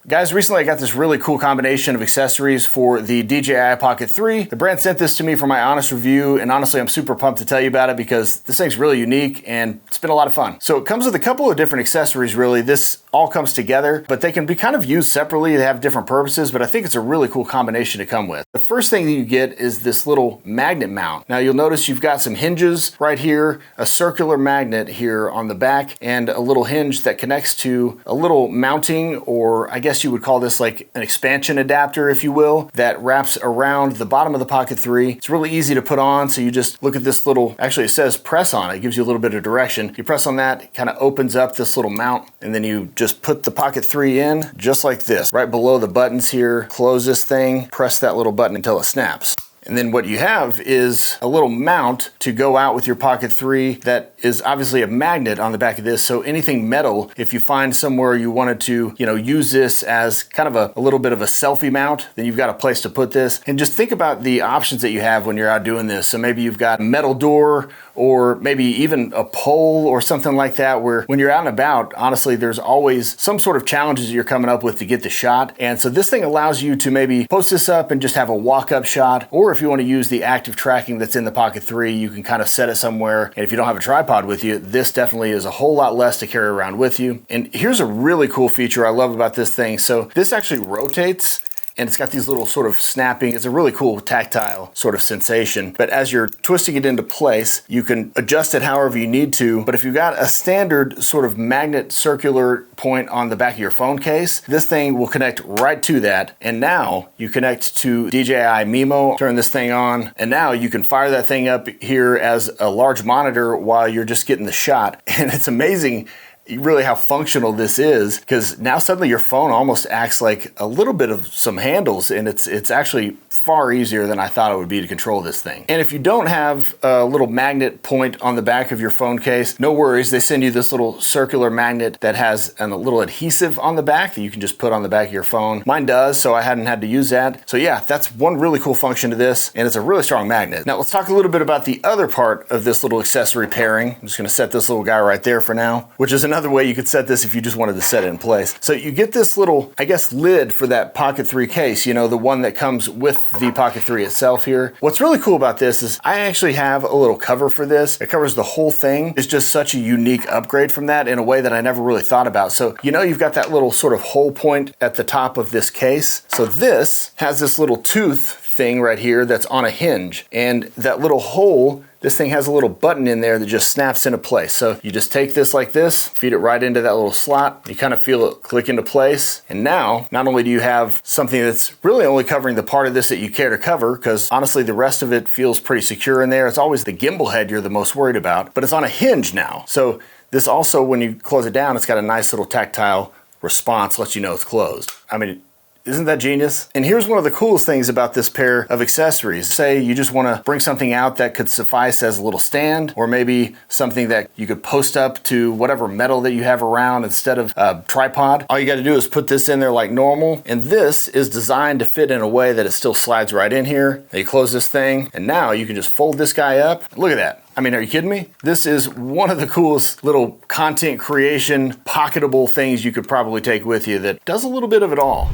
Guys, recently I got this really cool combination of accessories for the DJI Pocket 3. The brand sent this to me for my honest review, and honestly I'm super pumped to tell you about it because this thing's really unique and it's been a lot of fun. So it comes with a couple of different accessories really. This all comes together, but they can be kind of used separately. They have different purposes, but I think it's a really cool combination to come with. The first thing that you get is this little magnet mount. Now you'll notice you've got some hinges right here, a circular magnet here on the back, and a little hinge that connects to a little mounting, or I guess you would call this like an expansion adapter, if you will, that wraps around the bottom of the Pocket 3. It's really easy to put on, so you just look at this little, actually it says press on it, gives you a little bit of direction. You press on that, it kind of opens up this little mount, and then you just put the Pocket 3 in just like this. Right below the buttons here, close this thing, press that little button until it snaps. And then what you have is a little mount to go out with your Pocket 3 that is obviously a magnet on the back of this. So anything metal, if you find somewhere you wanted to, use this as kind of a little bit of a selfie mount, then you've got a place to put this. And just think about the options that you have when you're out doing this. So maybe you've got a metal door, or maybe even a pole or something like that, where when you're out and about, honestly, there's always some sort of challenges that you're coming up with to get the shot. And so this thing allows you to maybe post this up and just have a walk-up shot, or if you want to use the active tracking that's in the Pocket 3, you can kind of set it somewhere. And if you don't have a tripod with you, this definitely is a whole lot less to carry around with you. And here's a really cool feature I love about this thing. So this actually rotates, and it's got these little sort of snapping. It's a really cool tactile sort of sensation. But as you're twisting it into place, you can adjust it however you need to. But if you've got a standard sort of magnet circular point on the back of your phone case, this thing will connect right to that. And now you connect to DJI Mimo, turn this thing on, and now you can fire that thing up here as a large monitor while you're just getting the shot. And it's amazing really how functional this is, because now suddenly your phone almost acts like a little bit of some handles, and it's actually far easier than I thought it would be to control this thing. And if you don't have a little magnet point on the back of your phone case, no worries. They send you this little circular magnet that has a little adhesive on the back that you can just put on the back of your phone. Mine does, so I hadn't had to use that. So yeah, that's one really cool function to this, and it's a really strong magnet. Now let's talk a little bit about the other part of this little accessory pairing. I'm just gonna set this little guy right there for now, which is another way you could set this if you just wanted to set it in place. So you get this little, I guess, lid for that Pocket 3 case, the one that comes with the Pocket 3 itself here. What's really cool about this is I actually have a little cover for this. It covers the whole thing. It's just such a unique upgrade from that in a way that I never really thought about. So you've got that little sort of hole point at the top of this case. So this has this little tooth thing right here that's on a hinge, and that little hole, this thing has a little button in there that just snaps into place. So you just take this like this, feed it right into that little slot, you kind of feel it click into place. And now, not only do you have something that's really only covering the part of this that you care to cover, because honestly the rest of it feels pretty secure in there. It's always the gimbal head you're the most worried about, but it's on a hinge now. So this also, when you close it down, it's got a nice little tactile response, lets you know it's closed. I mean, isn't that genius? And here's one of the coolest things about this pair of accessories. Say you just want to bring something out that could suffice as a little stand, or maybe something that you could post up to whatever metal that you have around instead of a tripod. All you got to do is put this in there like normal, and this is designed to fit in a way that it still slides right in here. Now you close this thing, and now you can just fold this guy up. Look at that. I mean, are you kidding me? This is one of the coolest little content creation, pocketable things you could probably take with you that does a little bit of it all.